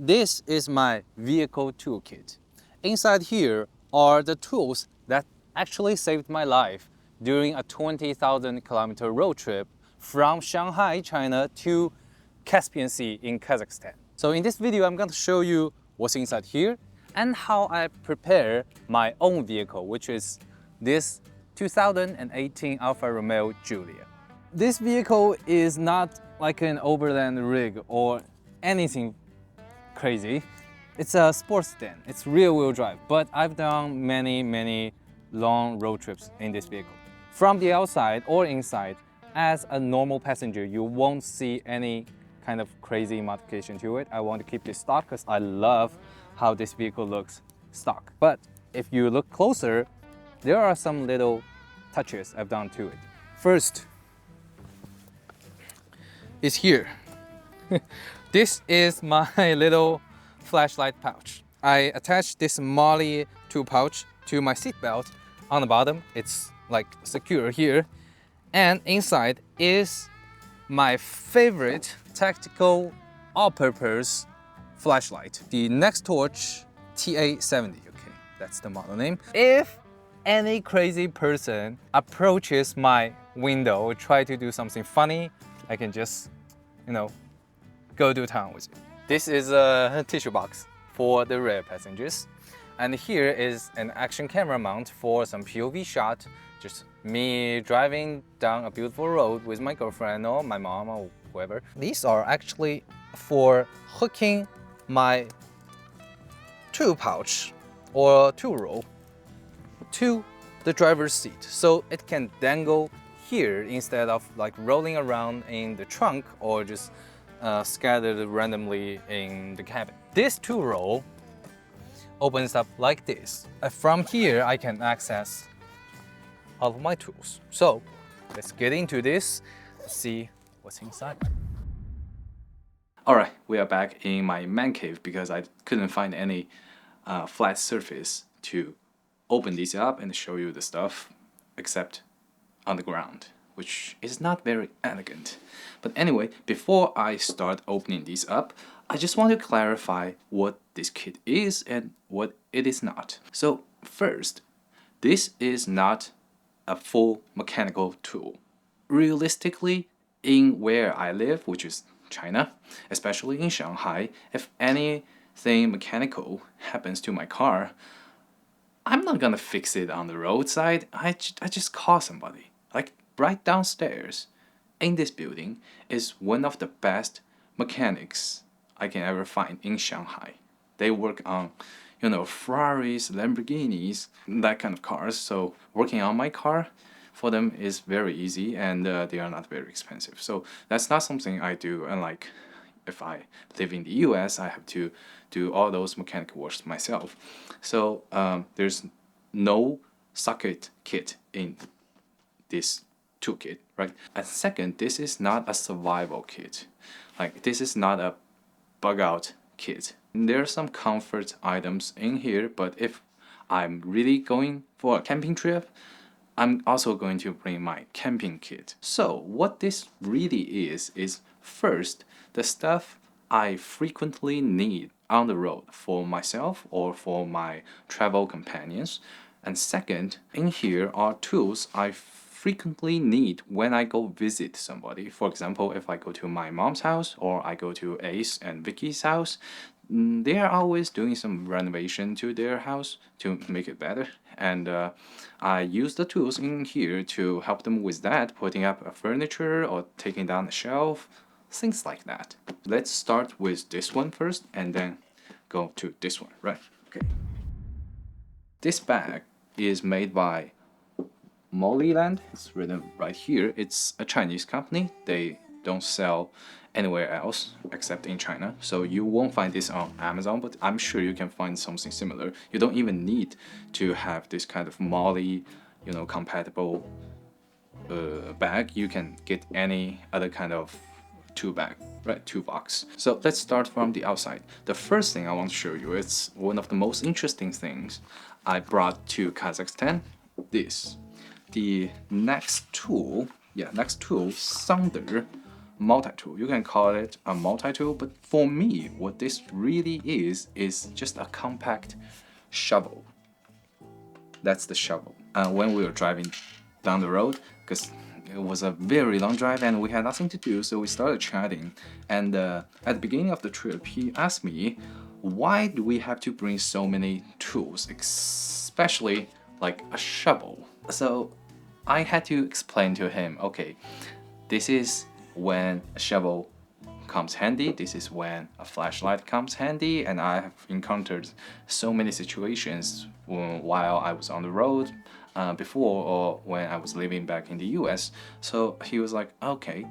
This is my vehicle toolkit. Inside here are the tools that actually saved my life during a 20,000 kilometer road trip from Shanghai, China to Caspian Sea in Kazakhstan. So in this video, I'm going to show you what's inside here and how I prepare my own vehicle, which is this 2018 Alfa Romeo Giulia. This vehicle is not like an overland rig or anything crazy. It's a sports sedan. It's rear-wheel drive, but I've done many long road trips in this vehicle. From the outside or inside, as a normal passenger, you won't see any kind of crazy modification to it. I want to keep this stock because I love how this vehicle looks stock. But if you look closer, there are some little touches I've done to it. First is here. This is my little flashlight pouch. I attached this molle tool pouch to my seat belt. On the bottom, it's like secure here. And inside is my favorite tactical all-purpose flashlight, the NexTool TA70. Okay, that's the model name. If any crazy person approaches my window or try to do something funny, I can just, go to town with it. This is a tissue box for the rear passengers. And here is an action camera mount for some POV shot. Just me driving down a beautiful road with my girlfriend or my mom or whoever. These are actually for hooking my tool pouch or tool roll to the driver's seat, so it can dangle here instead of like rolling around in the trunk or just scattered randomly in the cabin. This tool roll opens up like this. From here, I can access all of my tools. So let's get into this, see what's inside. All right, we are back in my man cave because I couldn't find any flat surface to open these up and show you the stuff except on the ground, which is not very elegant. But anyway, before I start opening these up, I just want to clarify what this kit is and what it is not. So first, this is not a full mechanical tool. Realistically, in where I live, which is China, especially in Shanghai, if anything mechanical happens to my car, I'm not gonna fix it on the roadside. I just call somebody. Like right downstairs in this building is one of the best mechanics I can ever find in Shanghai. They work on, Ferraris, Lamborghinis, that kind of cars. So working on my car for them is very easy, and they are not very expensive. So that's not something I do. Unlike if I live in the US, I have to do all those mechanical works myself. So there's no socket kit in this toolkit, right? And second, this is not a survival kit. Like this is not a bug out kit. There are some comfort items in here, but if I'm really going for a camping trip, I'm also going to bring my camping kit. So what this really is first, the stuff I frequently need on the road for myself or for my travel companions. And second, in here are tools I frequently need when I go visit somebody. For example, if I go to my mom's house or I go to Ace and Vicky's house, they are always doing some renovation to their house to make it better. And I use the tools in here to help them with that, putting up a furniture or taking down a shelf, things like that. Let's start with this one first and then go to this one, right? Okay. This bag is made by Molle. It's written right here. It's a Chinese company. They don't sell anywhere else except in China. So you won't find this on Amazon, but I'm sure you can find something similar. You don't even need to have this kind of Molle, compatible bag. You can get any other kind of tool bag, right? Toolbox. So let's start from the outside. The first thing I want to show you is one of the most interesting things I brought to Kazakhstan. The NexTool Thunder multi-tool. You can call it a multi-tool, but for me, what this really is just a compact shovel. That's the shovel. When we were driving down the road, because it was a very long drive and we had nothing to do, so we started chatting. And at the beginning of the trip, he asked me, why do we have to bring so many tools, especially like a shovel? So I had to explain to him, okay, this is when a shovel comes handy, this is when a flashlight comes handy, and I have encountered so many situations while I was on the road before, or when I was living back in the US. So he was like, okay,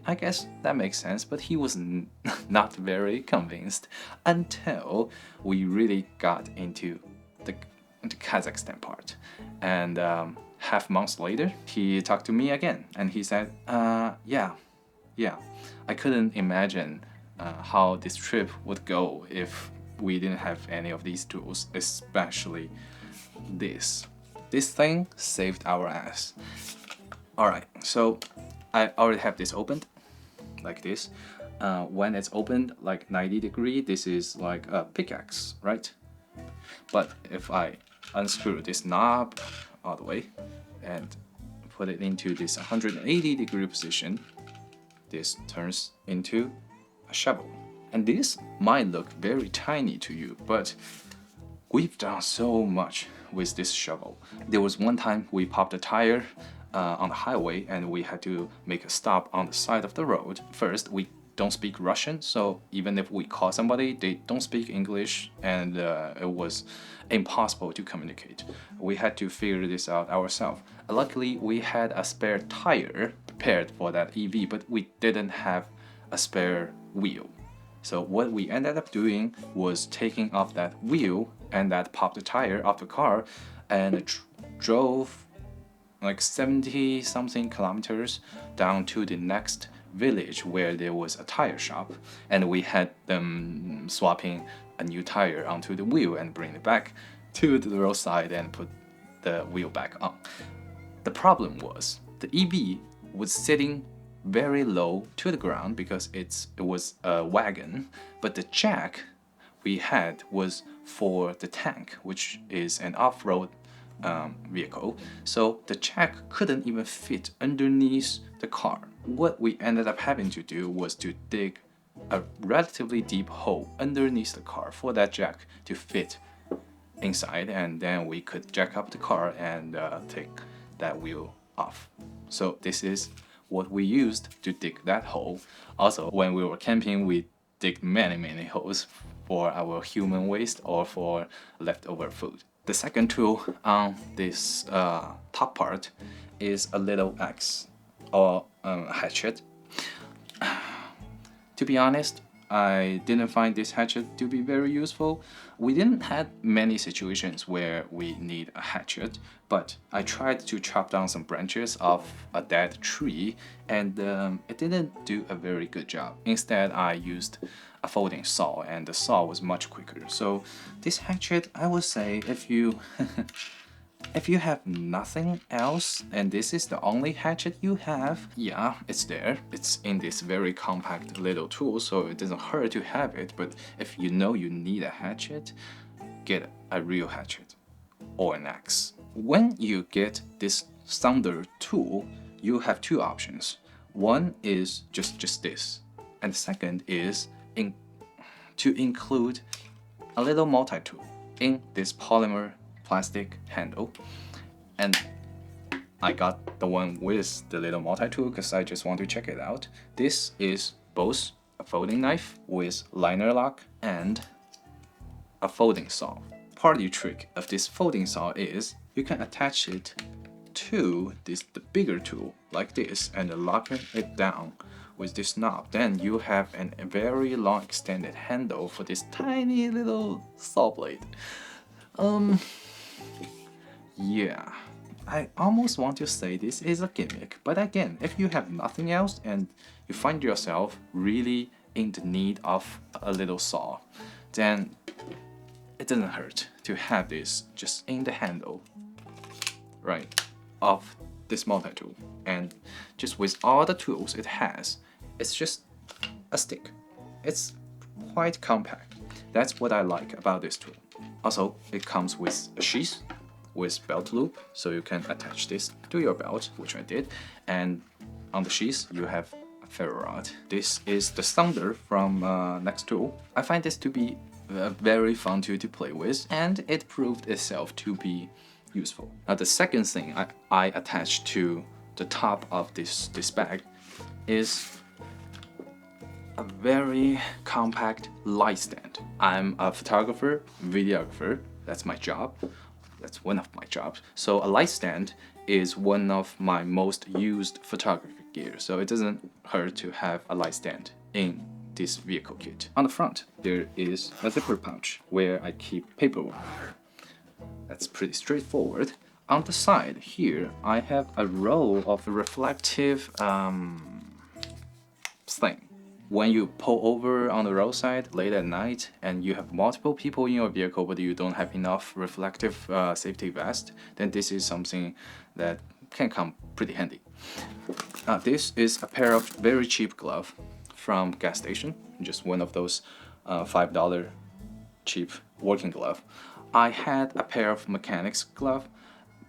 I guess that makes sense, but he was not very convinced until we really got into the Kazakhstan part. And half months later, he talked to me again, and he said, yeah, I couldn't imagine how this trip would go if we didn't have any of these tools, especially this. This thing saved our ass. Alright, so I already have this opened, like this. When it's opened like 90 degrees, this is like a pickaxe, right? But if I unscrew this knob all the way and put it into this 180-degree position, this turns into a shovel. And this might look very tiny to you, but we've done so much with this shovel. There was one time we popped a tire on the highway and we had to make a stop on the side of the road. First, we don't speak Russian, so even if we call somebody, they don't speak English, and it was impossible to communicate. We had to figure this out ourselves. Luckily, we had a spare tire prepared for that EV, but we didn't have a spare wheel. So what we ended up doing was taking off that wheel and that popped tire off the car and drove like 70 something kilometers down to the next village where there was a tire shop, and we had them swapping a new tire onto the wheel and bring it back to the roadside and put the wheel back on. The problem was the EV was sitting very low to the ground because it was a wagon, but the jack we had was for the tank, which is an off-road vehicle, so the jack couldn't even fit underneath the car. What we ended up having to do was to dig a relatively deep hole underneath the car for that jack to fit inside, and then we could jack up the car and take that wheel off. So this is what we used to dig that hole. Also, when we were camping, we dig many holes for our human waste or for leftover food. The second tool on this top part is a little axe or hatchet. To be honest, I didn't find this hatchet to be very useful. We didn't have many situations where we need a hatchet, but I tried to chop down some branches of a dead tree, and it didn't do a very good job. Instead, I used a folding saw, and the saw was much quicker. So this hatchet, I would say, if you if you have nothing else and this is the only hatchet you have, yeah, it's there. It's in this very compact little tool, so it doesn't hurt to have it. But if you know you need a hatchet, get a real hatchet or an axe. When you get this Thunder tool, you have two options. One is just this, and the second is to include a little multi-tool in this polymer plastic handle. And I got the one with the little multi-tool because I just want to check it out. This is both a folding knife with liner lock and a folding saw. Party trick of this folding saw is you can attach it to the bigger tool like this and lock it down with this knob. Then you have a very long extended handle for this tiny little saw blade. Yeah, I almost want to say this is a gimmick, but again, if you have nothing else and you find yourself really in the need of a little saw, then it doesn't hurt to have this just in the handle, right, of this multi-tool. And just with all the tools it has, it's just a stick. It's quite compact. That's what I like about this tool. Also, it comes with a sheath with belt loop, so you can attach this to your belt, which I did. And on the sheath, you have a ferro rod. This is the Thunder from NexTool. I find this to be a very fun tool to play with, and it proved itself to be useful. Now, the second thing I attached to the top of this bag is a very compact light stand. I'm a photographer, videographer, that's my job. That's one of my jobs. So a light stand is one of my most used photography gear. So it doesn't hurt to have a light stand in this vehicle kit. On the front, there is a zipper pouch where I keep paperwork. That's pretty straightforward. On the side here, I have a row of reflective thing. When you pull over on the roadside late at night and you have multiple people in your vehicle but you don't have enough reflective safety vest, then this is something that can come pretty handy. This is a pair of very cheap gloves from gas station, just one of those $5 cheap working glove. I had a pair of mechanics glove,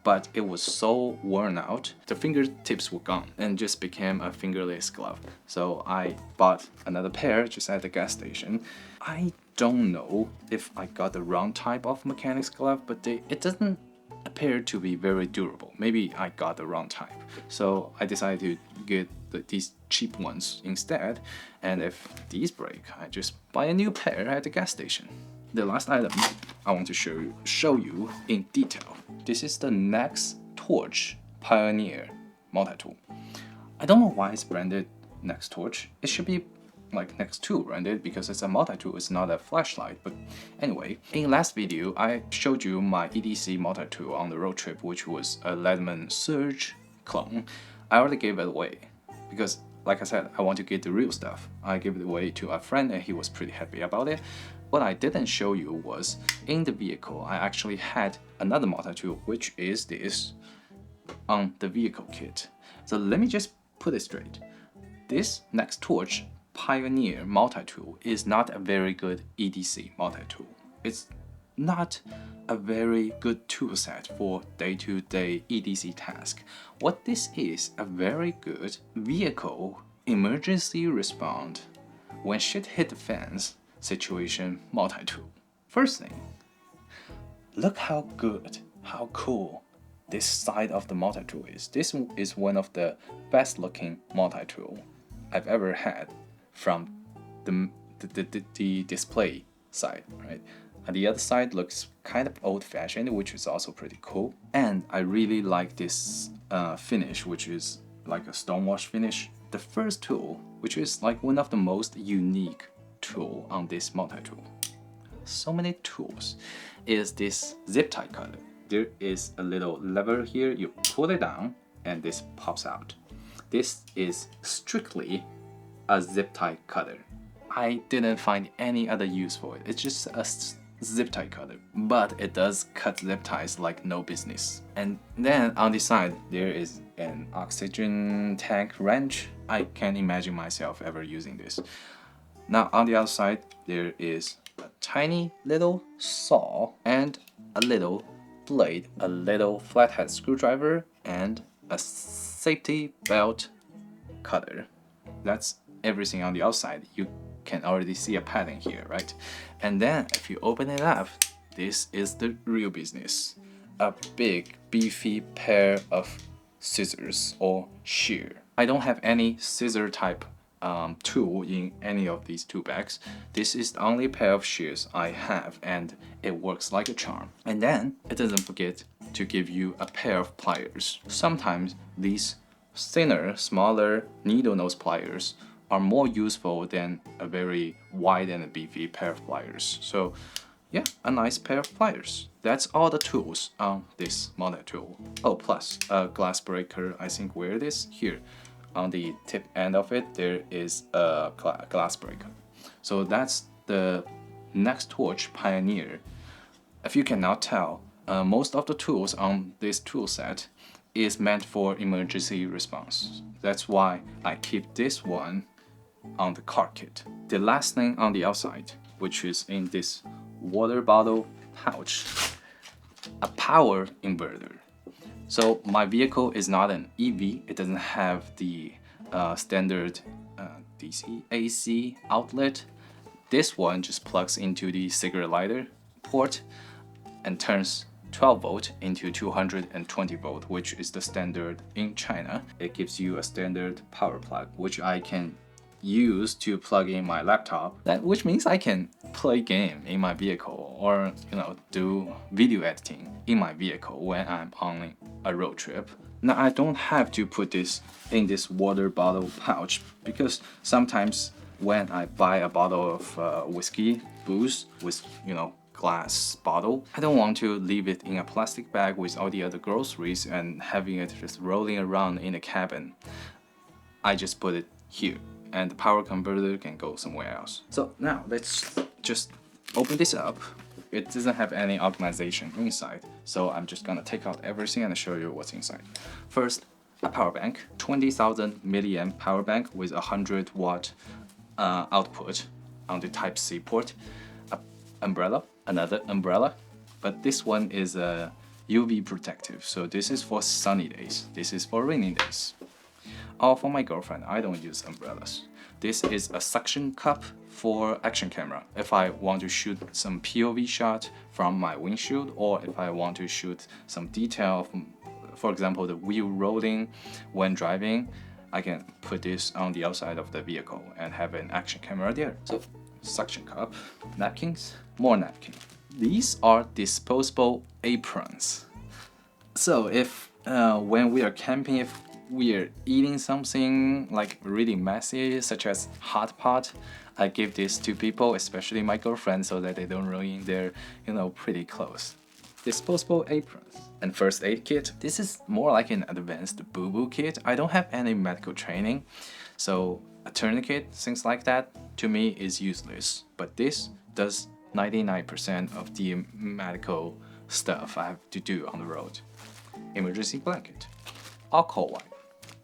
but it was so worn out, the fingertips were gone and just became a fingerless glove. So I bought another pair just at the gas station. I don't know if I got the wrong type of mechanics glove, but it doesn't appear to be very durable. Maybe I got the wrong type. So I decided to get these cheap ones instead, and if these break, I just buy a new pair at the gas station. The last item I want to show you in detail. This is the NexTool Pioneer multi-tool. I don't know why it's branded NexTool. It should be like NexTool branded because it's a multi-tool, it's not a flashlight. But anyway, in last video, I showed you my EDC multi-tool on the road trip, which was a Leatherman Surge clone. I already gave it away because, like I said, I want to get the real stuff. I gave it away to a friend and he was pretty happy about it. What I didn't show you was, in the vehicle, I actually had another multi-tool, which is this, on the vehicle kit. So let me just put it straight. This NexTool Pioneer multi-tool is not a very good EDC multi-tool. It's not a very good tool set for day-to-day EDC task. What this is, a very good vehicle emergency response when shit hit the fans situation multi-tool. First thing, look how good, how cool this side of the multi-tool is. This is one of the best looking multi-tool I've ever had from the display side, right? And the other side looks kind of old-fashioned, which is also pretty cool. And I really like this finish, which is like a stonewash finish. The first tool, which is like one of the most unique tool on this multi-tool. So many tools, is this zip tie cutter. There is a little lever here, you pull it down and this pops out. This is strictly a zip tie cutter. I didn't find any other use for it. It's just a zip tie cutter, but it does cut zip ties like no business. And then on the side there is an oxygen tank wrench. I can't imagine myself ever using this. Now on the other side there is a tiny little saw and a little blade, a little flathead screwdriver, and a safety belt cutter. That's everything on the outside. You can already see a pattern here, right? And then if you open it up, this is the real business. A big beefy pair of scissors or shear. I don't have any scissor type tool in any of these two bags. This is the only pair of shears I have, and it works like a charm. And then it doesn't forget to give you a pair of pliers. Sometimes these thinner, smaller needle nose pliers are more useful than a very wide and beefy pair of pliers. So yeah, a nice pair of pliers. That's all the tools on this multi-tool. Oh, plus a glass breaker. I think where it is here. On the tip end of it, there is a glass breaker. So that's the NexTool Pioneer. If you cannot tell, most of the tools on this tool set is meant for emergency response. That's why I keep this one on the car kit. The last thing on the outside, which is in this water bottle pouch, a power inverter. So my vehicle is not an EV. It doesn't have the standard DC AC outlet. This one just plugs into the cigarette lighter port and turns 12 volt into 220 volt, which is the standard in China. It gives you a standard power plug, which I can use to plug in my laptop. Which means I can play game in my vehicle, or do video editing in my vehicle when I'm on a road trip. Now I don't have to put this in this water bottle pouch, because sometimes when I buy a bottle of whiskey, booze with glass bottle, I don't want to leave it in a plastic bag with all the other groceries and having it just rolling around in the cabin. I just put it here, and the power converter can go somewhere else. So now let's just open this up. It doesn't have any organization inside, so I'm just gonna take out everything and show you what's inside. First, a power bank, 20,000 milliamp power bank with 100 watt output on the Type-C port. A umbrella, another umbrella, but this one is UV protective, so this is for sunny days, this is for rainy days. Or for my girlfriend, I don't use umbrellas. This is a suction cup for action camera. If I want to shoot some POV shot from my windshield, or if I want to shoot some detail from, for example, the wheel rolling when driving, I can put this on the outside of the vehicle and have an action camera there. So, suction cup, napkins, more napkins. These are disposable aprons. So if when we are camping, if we are eating something like really messy, such as hot pot, I give this to people, especially my girlfriend, so that they don't ruin their, pretty clothes. Disposable aprons and first aid kit. This is more like an advanced boo-boo kit. I don't have any medical training, so a tourniquet, things like that, to me is useless. But this does 99% of the medical stuff I have to do on the road. Emergency blanket, alcohol wipe,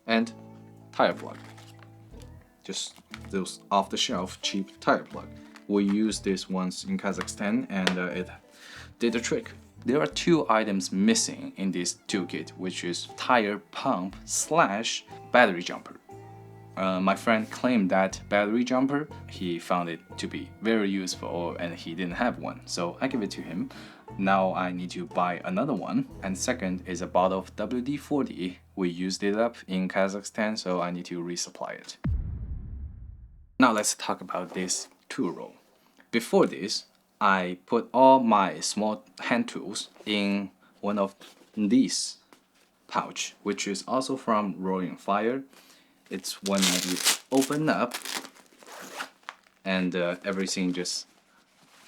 and tire plug. Just those off-the-shelf cheap tire plug. We used this once in Kazakhstan, and it did the trick. There are two items missing in this toolkit, which is tire pump / battery jumper. My friend claimed that battery jumper, he found it to be very useful and he didn't have one, so I give it to him. Now I need to buy another one. And second is a bottle of WD-40. We used it up in Kazakhstan, so I need to resupply it. Now let's talk about this tool roll. Before this, I put all my small hand tools in one of these pouch, which is also from Roaring Fire. It's one that you open up and everything just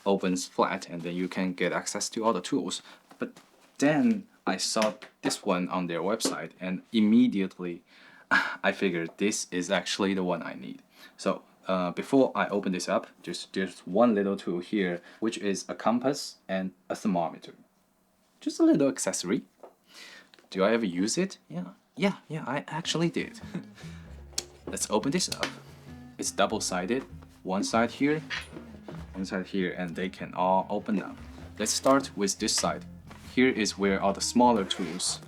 opens flat, and then you can get access to all the tools. But then I saw this one on their website, and immediately I figured this is actually the one I need. So before I open this up, there's one little tool here, which is a compass and a thermometer. Just a little accessory. Do I ever use it? Yeah, I actually did. Let's open this up. It's double-sided. One side here, and they can all open up. Let's start with this side. Here is where all the smaller tools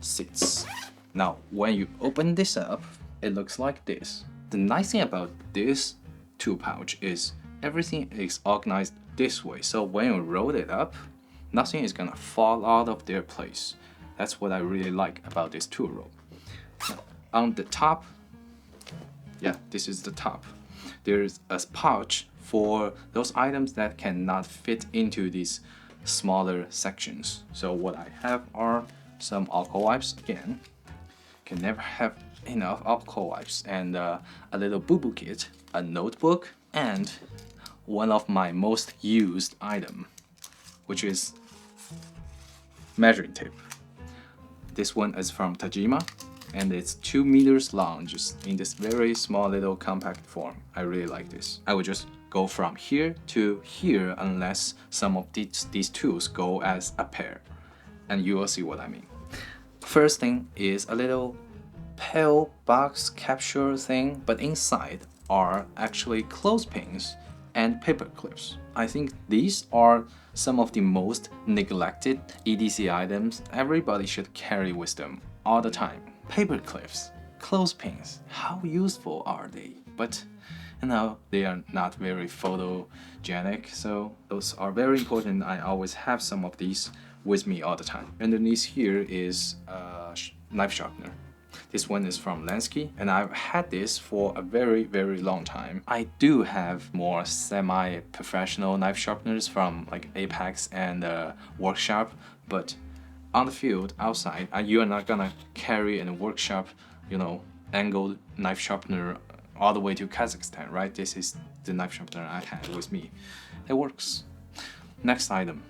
sits. Now, when you open this up, it looks like this. The nice thing about this tool pouch is everything is organized this way. So when you roll it up, nothing is gonna fall out of their place. That's what I really like about this tool roll. Now, on the top, this is the top. There's a pouch for those items that cannot fit into these smaller sections. So what I have are some alcohol wipes. Again, can never have enough alcohol wipes, and a little boo-boo kit, a notebook, and one of my most used item, which is measuring tape. This one is from Tajima, and it's 2 meters long, just in this very small little compact form. I really like this. I would just go from here to here unless some of these tools go as a pair, and you will see what I mean. First thing is a little pill box capsule thing, but inside are actually clothespins and paper clips. I think these are some of the most neglected EDC items everybody should carry with them all the time. Paper clips, clothespins, how useful are they? But you know, they are not very photogenic, so those are very important. I always have some of these with me all the time. Underneath here is a knife sharpener. This one is from Lansky, and I've had this for a very long time. I do have more semi-professional knife sharpeners from like Apex and Workshop, but on the field, outside, you are not gonna carry in a workshop, you know, angled knife sharpener all the way to Kazakhstan, right? This is the knife sharpener I had with me. It works. Next item.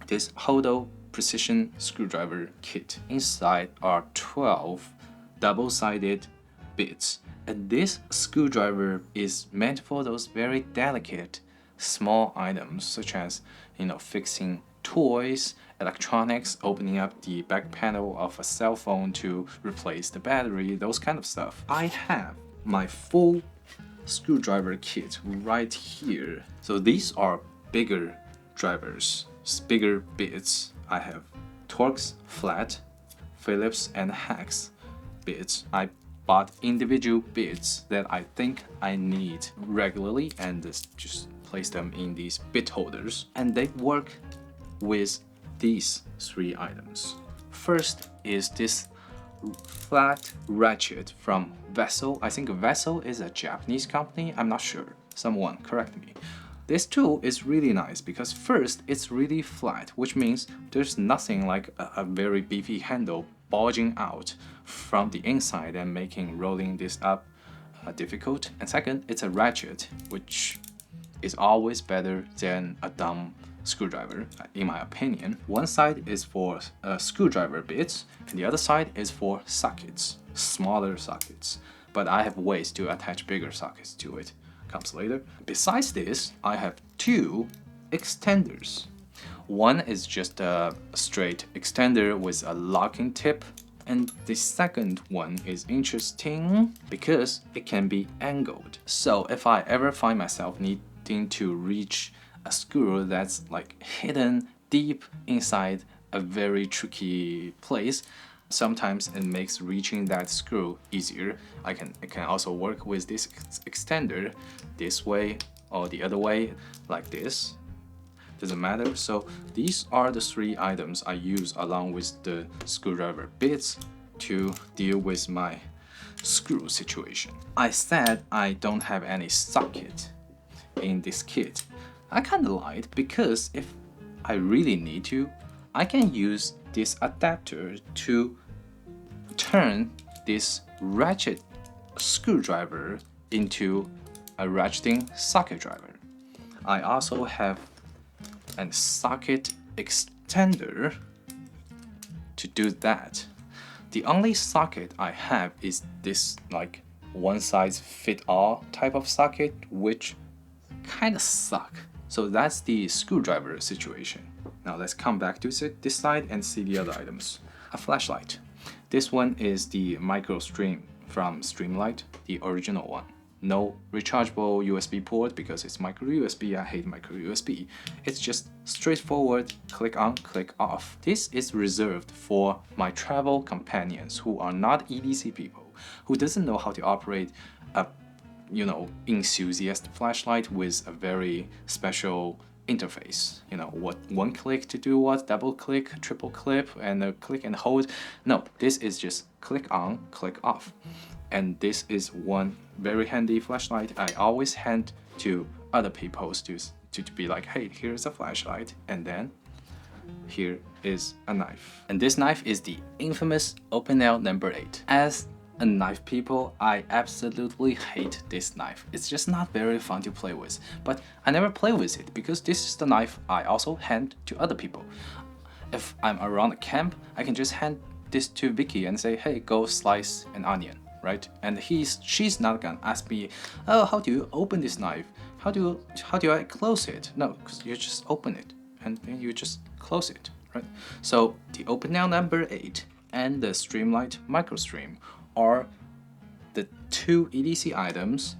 This Hodo precision screwdriver kit. Inside are 12 double-sided bits. And this screwdriver is meant for those very delicate small items, such as, you know, fixing toys, electronics, opening up the back panel of a cell phone to replace the battery, those kind of stuff. I have my full screwdriver kit right here. So these are bigger drivers, bigger bits. I have Torx, flat, Phillips, and hex bits. I bought individual bits that I think I need regularly and just place them in these bit holders. And they work with these three items. First is this flat ratchet from Vessel. I think Vessel is a Japanese company. I'm not sure. Someone correct me. This tool is really nice because first, it's really flat, which means there's nothing like a very beefy handle bulging out from the inside and making rolling this up difficult. And second, it's a ratchet, which is always better than a dumb screwdriver, in my opinion. One side is for screwdriver bits, and the other side is for sockets, smaller sockets. But I have ways to attach bigger sockets to it. Comes later. Besides this, I have two extenders. One is just a straight extender with a locking tip, and the second one is interesting because it can be angled. So if I ever find myself needing to reach a screw that's like hidden deep inside a very tricky place, sometimes it makes reaching that screw easier. I can also work with this extender this way or the other way, like this. Doesn't matter. So these are the three items I use along with the screwdriver bits to deal with my screw situation. I said I don't have any socket in this kit. I kinda lied because if I really need to, I can use this adapter to turn this ratchet screwdriver into a ratcheting socket driver. I also have a socket extender to do that. The only socket I have is this like one size fit all type of socket, which kind of suck. So that's the screwdriver situation. Now let's come back to this side and see the other items. A flashlight. This one is the micro stream from Streamlight, the original one. No rechargeable USB port because it's micro USB. I hate micro USB. It's just straightforward, click on, click off. This is reserved for my travel companions who are not EDC people, who doesn't know how to operate a enthusiast flashlight with a very special interface. You know, what one click to do what, double click, triple click, and a click and hold. No, this is just click on, click off. And this is one very handy flashlight I always hand to other people to be like, hey, here's a flashlight, and then here is a knife. And this knife is the infamous Opinel number 8. As a knife people, I absolutely hate this knife. It's just not very fun to play with. But I never play with it because this is the knife I also hand to other people. If I'm around a camp, I can just hand this to Vicky and say, hey, go slice an onion, right? And she's not gonna ask me, oh, how do you open this knife? How do I close it? No, because you just open it and then you just close it, right? So the Opinel number 8 and the Streamlight MicroStream are the two EDC items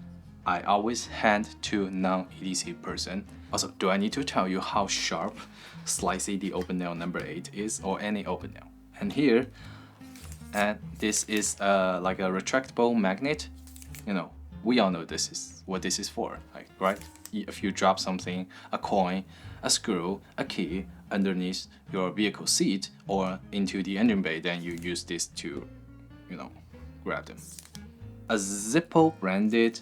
I always hand to non-EDC person. Also, do I need to tell you how sharp, slicey the open nail number 8 is, or any open nail? And here, and this is like a retractable magnet. You know, we all know this is what this is for, like, right? If you drop something, a coin, a screw, a key underneath your vehicle seat or into the engine bay, then you use this to, you know, grab them. A Zippo branded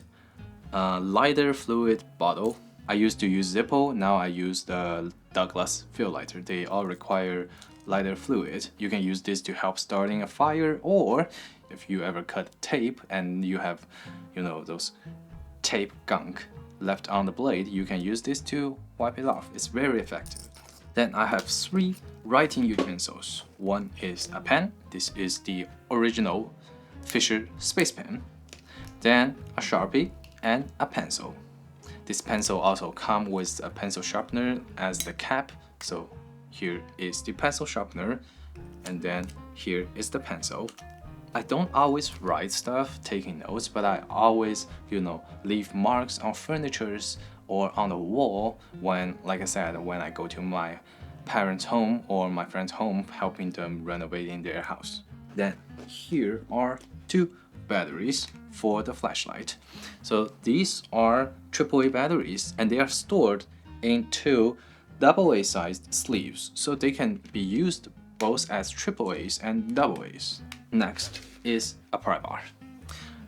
lighter fluid bottle. I used to use Zippo, now I use the Douglas fill lighter. They all require lighter fluid. You can use this to help starting a fire, or if you ever cut tape and you have, you know, those tape gunk left on the blade, you can use this to wipe it off. It's very effective. Then I have 3 writing utensils. One is a pen. This is the original Fisher Space Pen. Then a Sharpie and a pencil. This pencil also comes with a pencil sharpener as the cap. So here is the pencil sharpener, and then here is the pencil. I don't always write stuff, taking notes, but I always, you know, leave marks on furnitures or on the wall when, like I said, when I go to my parents' home or my friend's home, helping them renovating their house. Then here are 2 batteries for the flashlight. So these are AAA batteries, and they are stored in 2 AA sized sleeves, so they can be used both as AAAs and AAs. Next is a pry bar.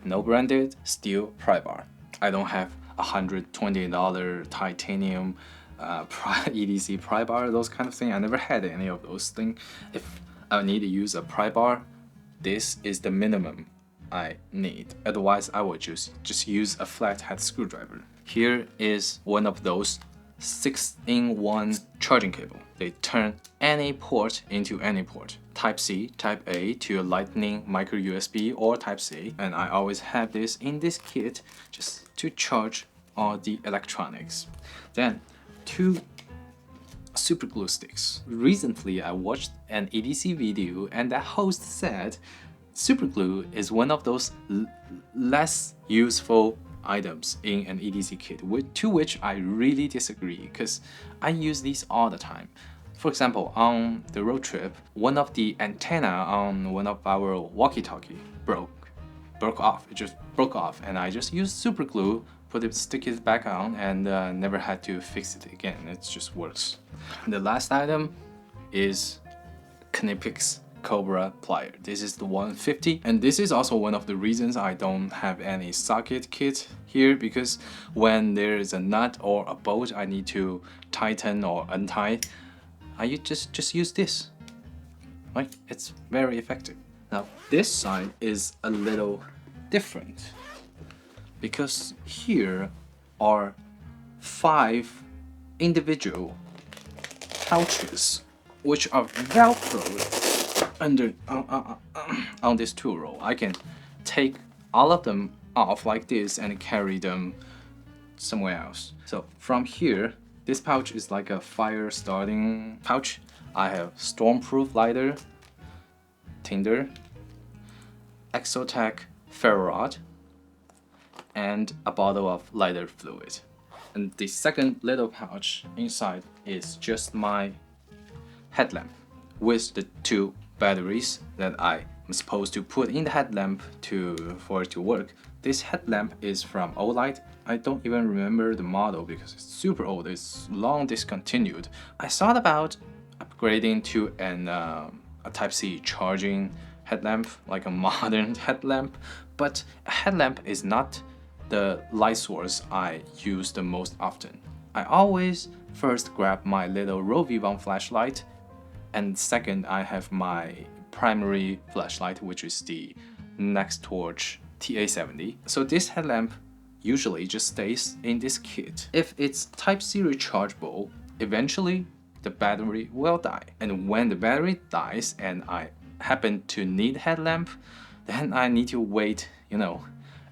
No branded steel pry bar. I don't have $120 titanium EDC pry bar, those kind of thing. I never had any of those things. If I need to use a pry bar, this is the minimum I need. Otherwise, I would just use a flathead screwdriver. Here is one of those 6-in-1 charging cable. They turn any port into any port. Type C, Type A to Lightning, micro USB, or Type C. And I always have this in this kit just to charge all the electronics. Then 2 super glue sticks. Recently, I watched an EDC video, and the host said super glue is one of those less useful items in an EDC kit, to which I really disagree, because I use these all the time. For example, on the road trip, one of the antenna on one of our walkie-talkie broke off. It just broke off, and I just used super glue, stick it back on, and never had to fix it again. It just works. And the last item is Knipix Cobra plier. This is the 150, and this is also one of the reasons I don't have any socket kit here, because when there is a nut or a bolt I need to tighten or untie, I just use this. Right? It's very effective. Now this side is a little different, because here are 5 individual pouches which are velcroed under on this tool roll. I can take all of them off like this and carry them somewhere else. So from here, this pouch is like a fire starting pouch. I have stormproof lighter, tinder, Exotech ferro rod, and a bottle of lighter fluid. And the second little pouch inside is just my headlamp with the 2 batteries that I am supposed to put in the headlamp for it to work. This headlamp is from Olight. I don't even remember the model because it's super old. It's long discontinued. I thought about upgrading to a Type-C charging headlamp, like a modern headlamp, but a headlamp is not the light source I use the most often. I always first grab my little Rovivon flashlight, and second I have my primary flashlight, which is the NexTool TA70. So this headlamp usually just stays in this kit. If it's Type-C rechargeable, eventually the battery will die. And when the battery dies and I happen to need headlamp, then I need to wait,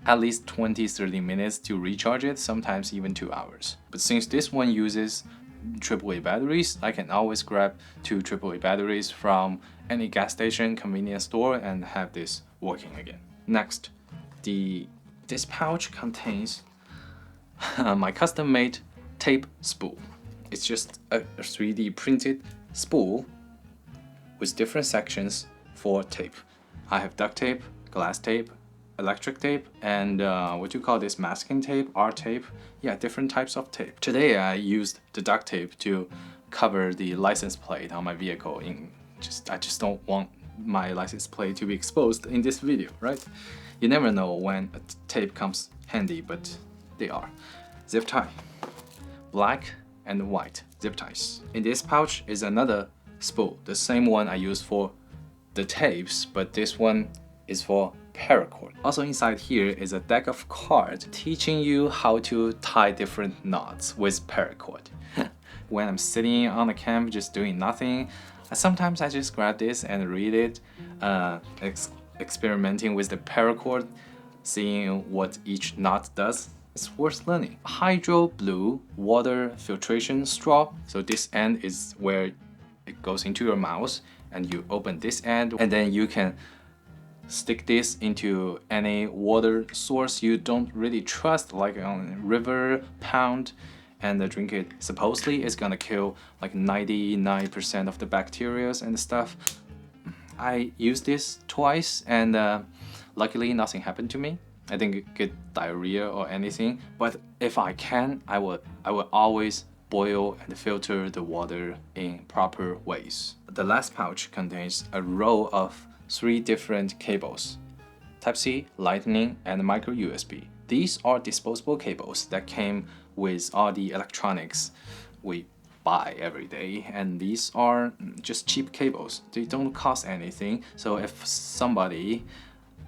at least 20-30 minutes to recharge it, sometimes even 2 hours. But since this one uses AAA batteries, I can always grab 2 AAA batteries from any gas station, convenience store, and have this working again. Next, this pouch contains my custom-made tape spool. It's just a 3D printed spool with different sections for tape. I have duct tape, glass tape, electric tape, and what do you call this, masking tape, art tape? Yeah, different types of tape. Today I used the duct tape to cover the license plate on my vehicle. I just don't want my license plate to be exposed in this video, right? You never know when a tape comes handy, but they are. Zip tie, black and white zip ties. In this pouch is another spool, the same one I use for the tapes, but this one is for paracord. Also inside here is a deck of cards teaching you how to tie different knots with paracord. When I'm sitting on the camp just doing nothing, sometimes I just grab this and read it, experimenting with the paracord, seeing what each knot does. It's worth learning. Hydro blue water filtration straw. So this end is where it goes into your mouth, and you open this end, and then you can stick this into any water source you don't really trust, like a river, pond, and drink it. Supposedly it's gonna kill like 99% of the bacteria and stuff. I used this twice, and luckily nothing happened to me. I didn't get diarrhea or anything, but if I can, I will always boil and filter the water in proper ways. The last pouch contains a row of 3 different cables: Type-C, Lightning, and micro USB. These are disposable cables that came with all the electronics we buy every day, and these are just cheap cables. They don't cost anything, so if somebody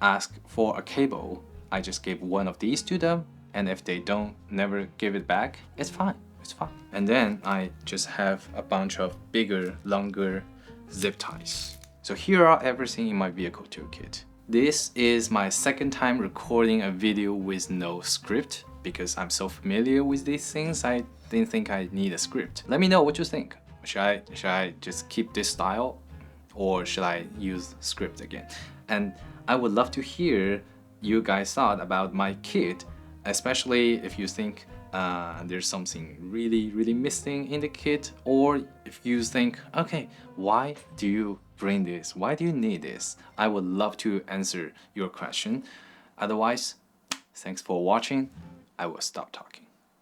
asks for a cable, I just give one of these to them, and if they don't never give it back, it's fine. It's fine. And then I just have a bunch of bigger, longer zip ties. So here are everything in my vehicle toolkit. This is my second time recording a video with no script because I'm so familiar with these things. I didn't think I need a script. Let me know what you think. Should I just keep this style, or should I use script again? And I would love to hear you guys thought about my kit, especially if you think there's something really missing in the kit, or if you think, okay, why do you bring this? Why do you need this? I would love to answer your question. Otherwise, thanks for watching. I will stop talking.